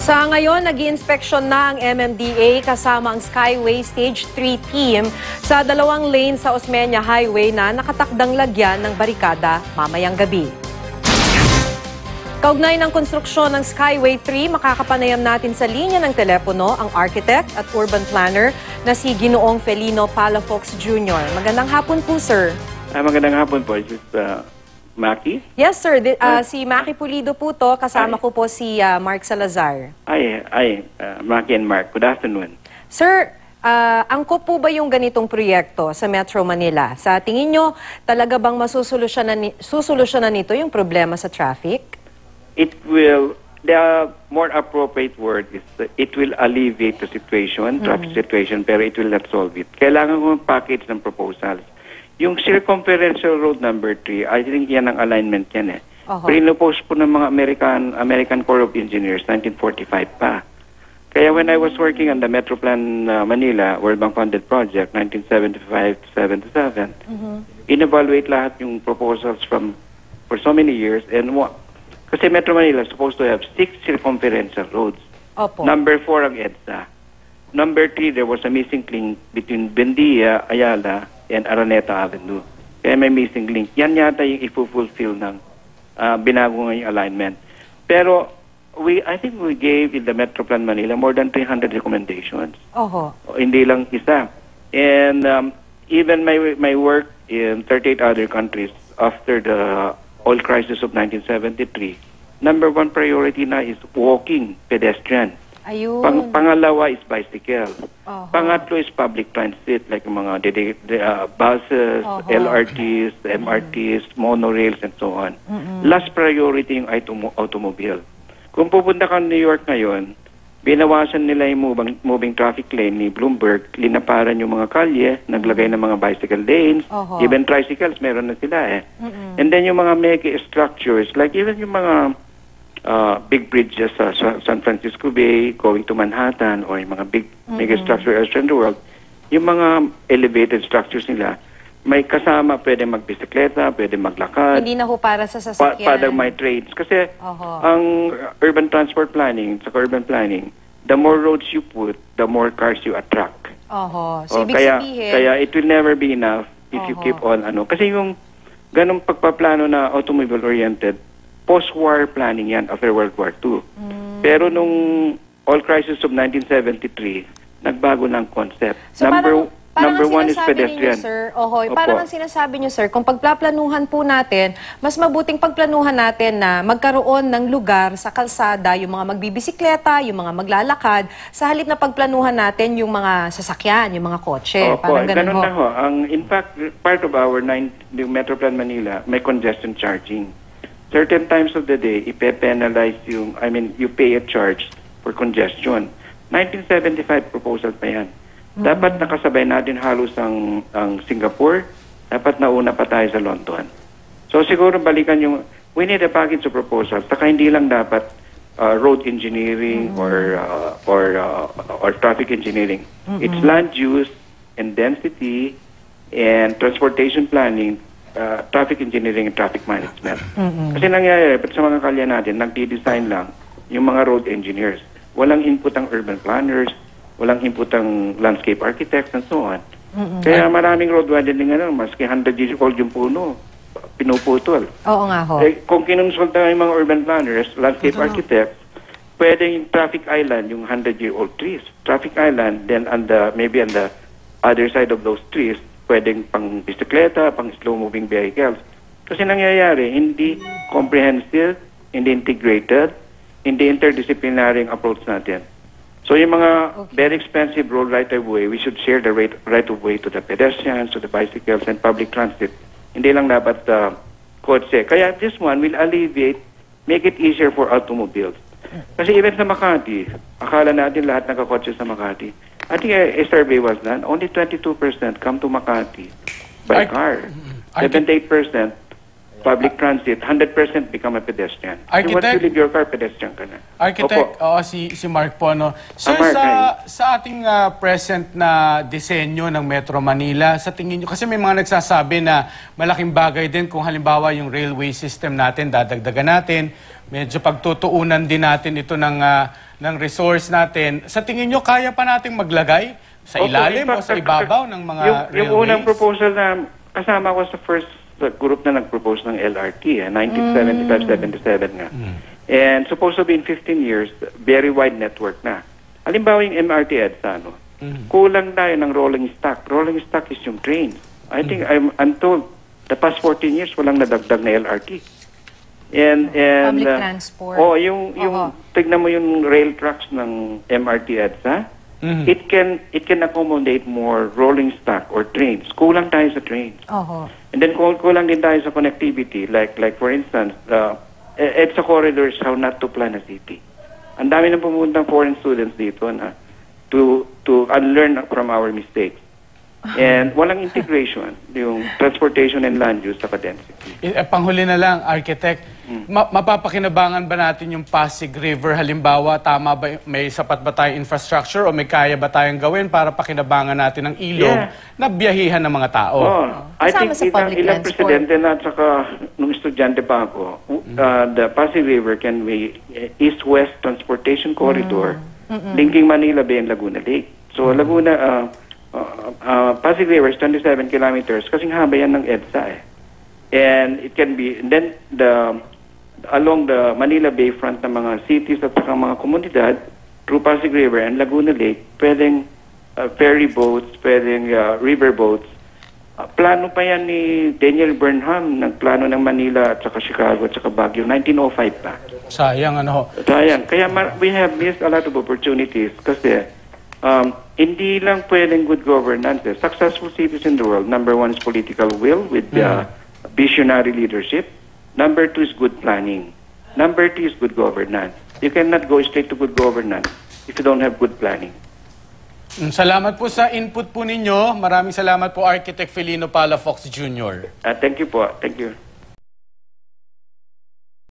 Sa ngayon, nag-i-inspeksyon na ang MMDA kasama ang Skyway Stage 3 team sa dalawang lane sa Osmeña Highway na nakatakdang lagyan ng barikada mamayang gabi. Kaugnay ng konstruksyon ng Skyway 3, makakapanayam natin sa linya ng telepono ang architect at urban planner na si Ginoong Felino Palafox Jr. Magandang hapon po, sir. Magandang hapon po. Is this Maki? Yes, sir. Si Maki Pulido po to. Kasama ko po si Mark Salazar. Maki and Mark. Good afternoon. Sir, angkop po ba yung ganitong proyekto sa Metro Manila? Sa tingin nyo, talaga bang susolusyonan nito yung problema sa traffic? It will, the more appropriate word is it will alleviate the situation, traffic situation, pero it will not solve it. Kailangan ko package ng proposals. Yung circumferential road number 3, I think yan ang alignment yan eh. Pinopose po ng mga American Corps of Engineers, 1945 pa. Kaya when I was working on the Metro Plan Manila, World Bank funded project, 1975 to 77, in-evaluate lahat yung proposals for so many years. And kasi Metro Manila is supposed to have 6 circumferential roads. Opo. Number 4 ang EDSA. Number 3, there was a missing link between Bendia, Ayala, and Araneta Avenue. Kaya may missing link. Yan yata yung i-fulfill ng binago ngayong alignment. Pero I think we gave in the Metro Plan Manila more than 300 recommendations. Hindi lang isa. And even my work in 38 other countries after the oil crisis of 1973, number 1 priority na is walking, pedestrian. Ayun. Pangalawa is bicycle. Pangatlo is public transit, like mga buses, LRTs, MRTs, monorails, and so on. Last priority yung automobile. Kung pupunta ka New York ngayon, binawasan nila yung moving traffic lane ni Bloomberg, linaparan yung mga kalye, naglagay ng mga bicycle lanes, even tricycles, meron na sila eh. And then yung mga mega structures, like even yung mga big bridges sa San Francisco Bay, going to Manhattan, or yung mga big mega structures in the world, yung mga elevated structures nila, may kasama, pwede magbisikleta, pwede maglakad. Hindi na ho para sa sasakyan. Para may trains. Kasi ang urban transport planning, sa urban planning, the more roads you put, the more cars you attract. So, ibig sabihin, kaya it will never be enough if you keep on Kasi yung ganong pagpaplano na automobile-oriented, post-war planning yan after World War II. Pero nung oil crisis of 1973, nagbago ng concept. So Number 1 is pedestrian. Parang ang sinasabi niyo, sir, kung pagplaplanuhan po natin, mas mabuting pagplanuhan natin na magkaroon ng lugar sa kalsada, yung mga magbibisikleta, yung mga maglalakad, sa halip na pagplanuhan natin yung mga sasakyan, yung mga kotse. Parang ganun na ho. In fact, part of our Metro Plan Manila, may congestion charging. Certain times of the day, ipe-penalize you pay a charge for congestion. 1975 proposal pa yan. Dapat nakasabay natin halos ang Singapore, dapat nauna pa tayo sa London. So siguro balikan we need a package of proposals. Saka hindi lang dapat road engineering or traffic engineering. It's land use and density and transportation planning, traffic engineering and traffic management. Kasi nangyayari, sa mga kalye natin, nagdi-design lang yung mga road engineers. Walang input ang urban planners, walang input ang landscape architects and so on. Kaya maraming road widening maski 100 years old yung puno, pinuputol. Oo nga ho. Kung kinonsulta yung mga urban planners, landscape architects, pwedeng yung traffic island, yung 100-year-old trees. Traffic island, then maybe on the other side of those trees, pwedeng pang bisikleta, pang slow-moving vehicles. Kasi nangyayari, hindi comprehensive, hindi integrated, hindi interdisciplinary ang approach natin. So yung mga very expensive road right-of-way, we should share the right-of-way to the pedestrians, to the bicycles, and public transit. Hindi lang dapat kotse. Kaya this one will alleviate, make it easier for automobiles. Kasi even sa Makati, akala natin lahat nakakotse sa Makati. I think a survey was done, only 22% come to Makati by car. 78% public transit, 100% become a pedestrian. Architect, once you leave your car, pedestrian ka na. Architect, si Mark po, no? Sir, sa ating present na disenyo ng Metro Manila, sa tingin nyo, kasi may mga nagsasabi na malaking bagay din kung halimbawa yung railway system natin, dadagdagan natin, medyo pagtutuunan din natin ito ng ng resource natin, sa tingin nyo, kaya pa nating maglagay sa Opo, ilalim in o fact, sa ibabaw ng mga yung railways? unang proposal na kasama ko sa first group na nag-propose ng LRT, 1975-77 nga. And supposed to be in 15 years, very wide network na. Halimbawa yung MRT EDSA, no? Kulang tayo ng rolling stock. Rolling stock is yung trains. I think I'm told the past 14 years walang nadagdag na LRT. And Public transport. Oh, yung tignan mo yung rail tracks ng MRT EDSA, it can accommodate more rolling stock or trains. Kulang tayo sa trains. Oho. And then kulang din tayo sa connectivity, like for instance, EDSA corridors, how not to plan a city. Ang dami na pumuntang foreign students dito na to unlearn from our mistakes. And walang integration, yung transportation and land use sa density. Panghuli na lang, architect, mapapakinabangan ba natin yung Pasig River? Halimbawa, tama ba, may sapat ba tayong infrastructure o may kaya ba tayong gawin para pakinabangan natin ang ilog na biyahihan ng mga tao? I Kasama think sa public ilang transport. presidente na at saka nung estudyante pa ako, the Pasig River can be east-west transportation corridor linking Manila Bay and Laguna Lake. So Laguna, Pasig River is 27 kilometers kasing haba yan ng EDSA eh. And it can be, and then along the Manila Bay front ng mga cities at saka mga komunidad through Pasig River and Laguna Lake, pwedeng ferry boats, pwedeng river boats. Plano pa yan ni Daniel Burnham, nagplano ng Manila at saka Chicago at saka Baguio, 1905 pa. Sayang, ano ho. Sayang. Kaya we have missed a lot of opportunities kasi hindi lang pwedeng good governance. Successful cities in the world, number one is political will with visionary leadership. Number two is good planning. Number three is good governance. You cannot go straight to good governance if you don't have good planning. Salamat po sa input po ninyo. Maraming salamat po, Architect Felino Palafox Jr. Thank you po. Thank you.